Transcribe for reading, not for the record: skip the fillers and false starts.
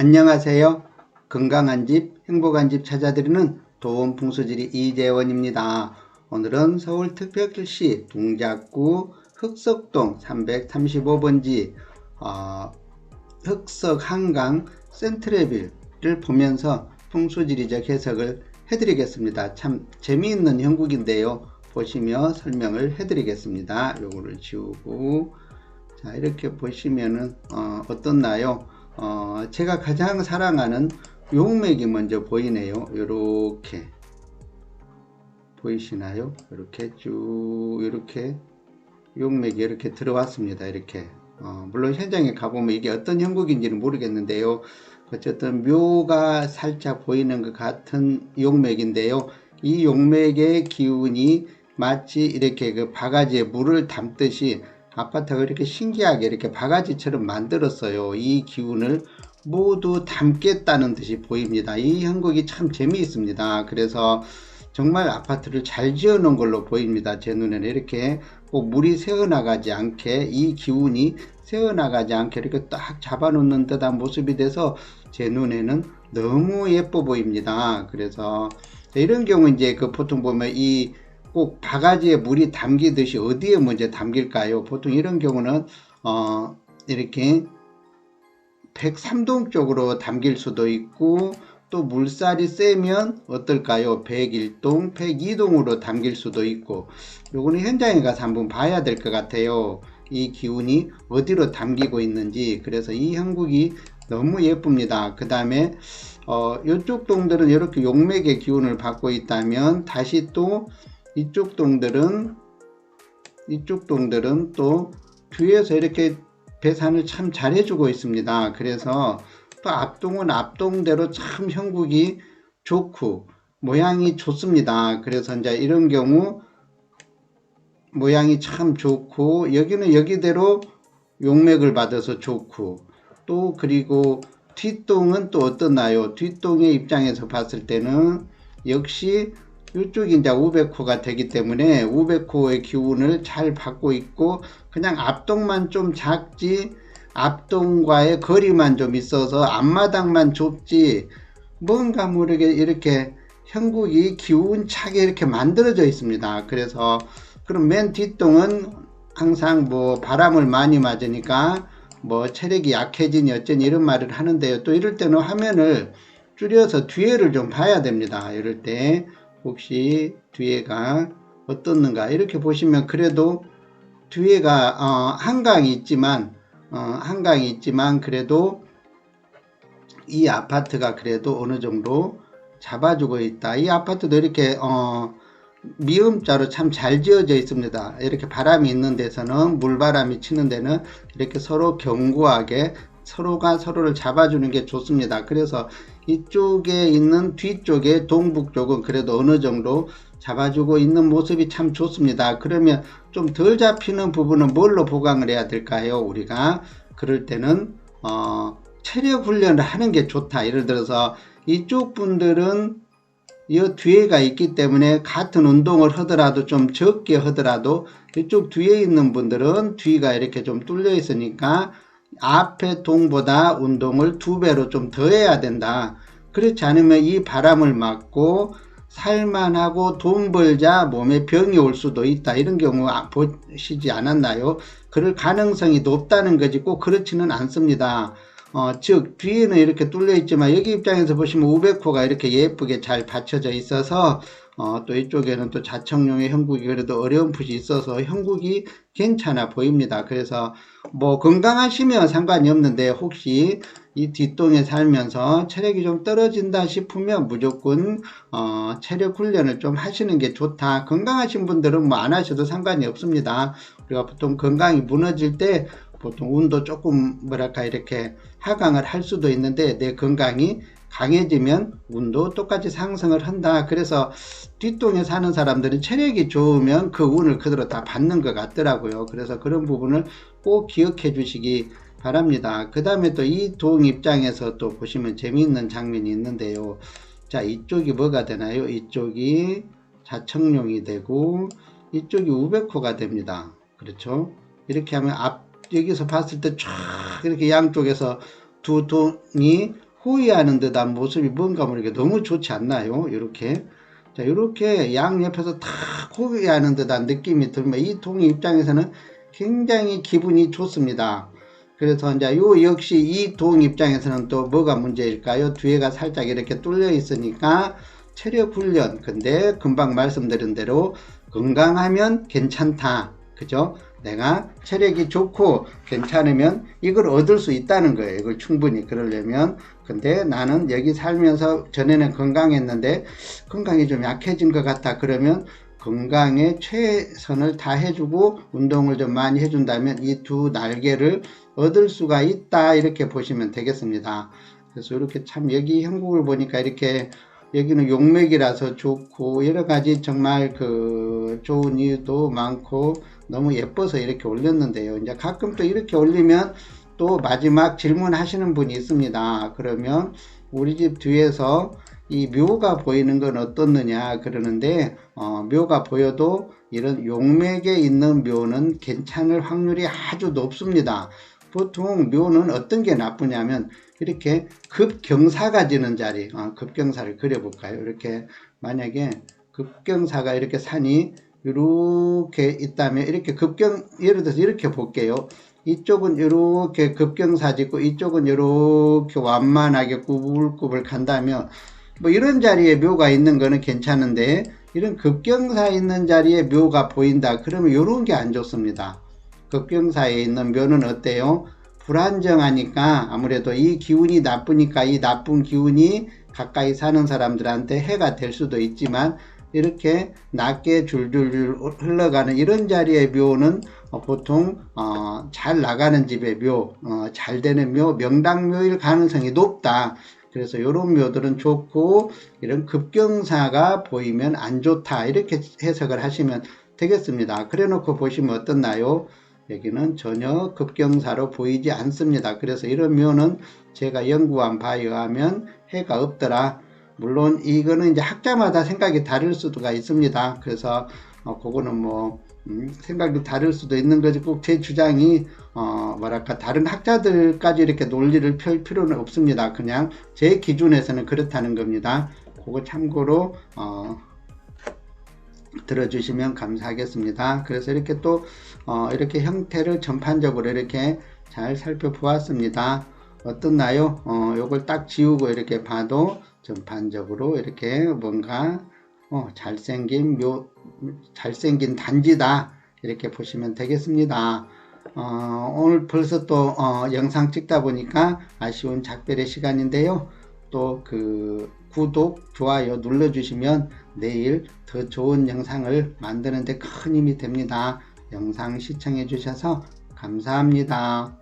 안녕하세요. 건강한 집, 행복한 집 찾아드리는 도움풍수지리 이재원입니다. 오늘은 서울특별시 동작구 흑석동 335번지 흑석한강 센트레빌을 보면서 풍수지리적 해석을 해드리겠습니다. 참 재미있는 형국인데요. 보시며 설명을 해드리겠습니다. 요거를 지우고, 자, 이렇게 보시면은 어떻나요? 제가 가장 사랑하는 용맥이 먼저 보이네요. 이렇게 보이시나요? 이렇게 쭉 이렇게 용맥이 이렇게 들어왔습니다. 이렇게 물론 현장에 가보면 이게 어떤 형국인지는 모르겠는데요. 어쨌든 묘가 살짝 보이는 것 같은 용맥인데요. 이 용맥의 기운이 마치 이렇게 그 바가지에 물을 담듯이 아파트가 이렇게 신기하게 이렇게 바가지처럼 만들었어요. 이 기운을 모두 담겠다는 듯이 보입니다. 이 형국이 참 재미있습니다. 그래서 정말 아파트를 잘 지어 놓은 걸로 보입니다. 제 눈에는 이렇게 꼭 물이 새어나가지 않게, 이 기운이 새어나가지 않게 이렇게 딱 잡아 놓는 듯한 모습이 돼서 제 눈에는 너무 예뻐 보입니다. 그래서 이런 경우 이제 그 보통 보면 이 꼭 바가지에 물이 담기듯이 어디에 먼저 담길까요? 보통 이런 경우는 이렇게 103동 쪽으로 담길 수도 있고, 또 물살이 세면 어떨까요? 101동, 102동으로 담길 수도 있고, 요거는 현장에 가서 한번 봐야 될 것 같아요. 이 기운이 어디로 담기고 있는지. 그래서 이 형국이 너무 예쁩니다. 그 다음에 이쪽 동들은 이렇게 용맥의 기운을 받고 있다면, 다시 또 이쪽 동들은 또 뒤에서 이렇게 배산을 참 잘해주고 있습니다. 그래서 또 앞동은 앞동대로 참 형국이 좋고 모양이 좋습니다. 그래서 이제 이런 경우 모양이 참 좋고, 여기는 여기대로 용맥을 받아서 좋고, 또 그리고 뒷동은 또 어떠나요? 뒷동의 입장에서 봤을 때는 역시 이쪽이 이제 500호가 되기 때문에 500호의 기운을 잘 받고 있고, 그냥 앞동만 좀 작지, 앞동과의 거리만 좀 있어서 앞마당만 좁지, 뭔가 모르게 이렇게 형국이 기운차게 이렇게 만들어져 있습니다. 그래서 그럼 맨 뒷동은 항상 뭐 바람을 많이 맞으니까 뭐 체력이 약해지니 어쩌니 이런 말을 하는데요. 또 이럴 때는 화면을 줄여서 뒤에를 좀 봐야 됩니다. 이럴 때 혹시 뒤에가 어떻는가 이렇게 보시면, 그래도 뒤에가 한강이 있지만 그래도 이 아파트가 그래도 어느 정도 잡아주고 있다. 이 아파트도 이렇게 미음자로 참 잘 지어져 있습니다. 이렇게 바람이 있는 데서는, 물바람이 치는 데는 이렇게 서로 견고하게 서로가 서로를 잡아주는 게 좋습니다. 그래서 이쪽에 있는 뒤쪽에 동북 쪽은 그래도 어느 정도 잡아주고 있는 모습이 참 좋습니다. 그러면 좀 덜 잡히는 부분은 뭘로 보강을 해야 될까요? 우리가 그럴 때는 체력 훈련을 하는 게 좋다. 예를 들어서 이쪽 분들은 이 뒤에가 있기 때문에 같은 운동을 하더라도 좀 적게 하더라도, 이쪽 뒤에 있는 분들은 뒤가 이렇게 좀 뚫려 있으니까 앞에 동보다 운동을 2배로 좀 더 해야 된다. 그렇지 않으면 이 바람을 맞고 살만하고 돈 벌자 몸에 병이 올 수도 있다. 이런 경우 보시지 않았나요? 그럴 가능성이 높다는 거지 꼭 그렇지는 않습니다. 즉 뒤에는 이렇게 뚫려 있지만 여기 입장에서 보시면 500호가 이렇게 예쁘게 잘 받쳐져 있어서 또 이쪽에는 또 자청용의 형국이 그래도 어려운 풋이 있어서 형국이 괜찮아 보입니다. 그래서 뭐 건강하시면 상관이 없는데, 혹시 이 뒷동에 살면서 체력이 좀 떨어진다 싶으면 무조건 체력 훈련을 좀 하시는 게 좋다. 건강하신 분들은 뭐 안 하셔도 상관이 없습니다. 우리가 보통 건강이 무너질 때 보통 운도 조금 뭐랄까 이렇게 하강을 할 수도 있는데, 내 건강이 강해지면 운도 똑같이 상승을 한다. 그래서 뒷동에 사는 사람들은 체력이 좋으면 그 운을 그대로 다 받는 것 같더라고요. 그래서 그런 부분을 꼭 기억해 주시기 바랍니다. 그 다음에 또 이 동 입장에서 또 보시면 재미있는 장면이 있는데요. 자, 이쪽이 뭐가 되나요? 이쪽이 자청룡이 되고 이쪽이 우백호가 됩니다. 그렇죠? 이렇게 하면 여기서 봤을 때 쫙 이렇게 양쪽에서 두 동이 호위하는 듯한 모습이 뭔가 모르게 너무 좋지 않나요? 이렇게. 자, 이렇게 양 옆에서 탁 호위하는 듯한 느낌이 들면 이 통의 입장에서는 굉장히 기분이 좋습니다. 그래서 이제 요 역시 이 동 입장에서는 또 뭐가 문제일까요? 뒤에가 살짝 이렇게 뚫려 있으니까 체력 훈련. 근데 금방 말씀드린 대로 건강하면 괜찮다. 그죠? 내가 체력이 좋고 괜찮으면 이걸 얻을 수 있다는 거예요. 이걸 충분히 그러려면. 근데 나는 여기 살면서 전에는 건강했는데 건강이 좀 약해진 것 같다. 그러면 건강에 최선을 다해주고 운동을 좀 많이 해준다면 이 두 날개를 얻을 수가 있다. 이렇게 보시면 되겠습니다. 그래서 이렇게 참 여기 형국을 보니까 이렇게 여기는 용맥이라서 좋고 여러 가지 정말 그 좋은 이유도 많고 너무 예뻐서 이렇게 올렸는데요. 이제 가끔 또 이렇게 올리면 또 마지막 질문하시는 분이 있습니다. 그러면 우리 집 뒤에서 이 묘가 보이는 건 어떻느냐 그러는데 묘가 보여도 이런 용맥에 있는 묘는 괜찮을 확률이 아주 높습니다. 보통 묘는 어떤 게 나쁘냐면 이렇게 급경사가 지는 자리, 급경사를 그려볼까요? 이렇게 만약에 급경사가 이렇게 산이 이렇게 있다면 이렇게 예를 들어서 이렇게 볼게요. 이쪽은 이렇게 급경사 짓고 이쪽은 이렇게 완만하게 꾸불꾸불 간다면 뭐 이런 자리에 묘가 있는 거는 괜찮은데 이런 급경사 있는 자리에 묘가 보인다. 그러면 이런 게 안 좋습니다. 급경사에 있는 묘는 어때요? 불안정하니까 아무래도 이 기운이 나쁘니까 이 나쁜 기운이 가까이 사는 사람들한테 해가 될 수도 있지만 이렇게 낮게 줄줄줄 흘러가는 이런 자리의 묘는 보통 잘 나가는 집의 묘, 잘 되는 묘, 명당묘일 가능성이 높다. 그래서 이런 묘들은 좋고 이런 급경사가 보이면 안 좋다. 이렇게 해석을 하시면 되겠습니다. 그래 놓고 보시면 어떻나요? 여기는 전혀 급경사로 보이지 않습니다. 그래서 이런 묘는 제가 연구한 바에 의하면 해가 없더라. 물론 이거는 이제 학자마다 생각이 다를 수가 있습니다. 그래서 그거는 뭐 생각이 다를 수도 있는 거지 꼭 제 주장이 뭐랄까 다른 학자들까지 이렇게 논리를 펼 필요는 없습니다. 그냥 제 기준에서는 그렇다는 겁니다. 그거 참고로 들어주시면 감사하겠습니다. 그래서 이렇게 또 이렇게 형태를 전반적으로 이렇게 잘 살펴보았습니다. 어떻나요? 요걸 딱 지우고 이렇게 봐도 전반적으로 이렇게 뭔가 잘생긴 단지다. 이렇게 보시면 되겠습니다. 오늘 벌써 또 영상 찍다 보니까 아쉬운 작별의 시간인데요. 또 그 구독, 좋아요 눌러주시면 내일 더 좋은 영상을 만드는 데 큰 힘이 됩니다. 영상 시청해 주셔서 감사합니다.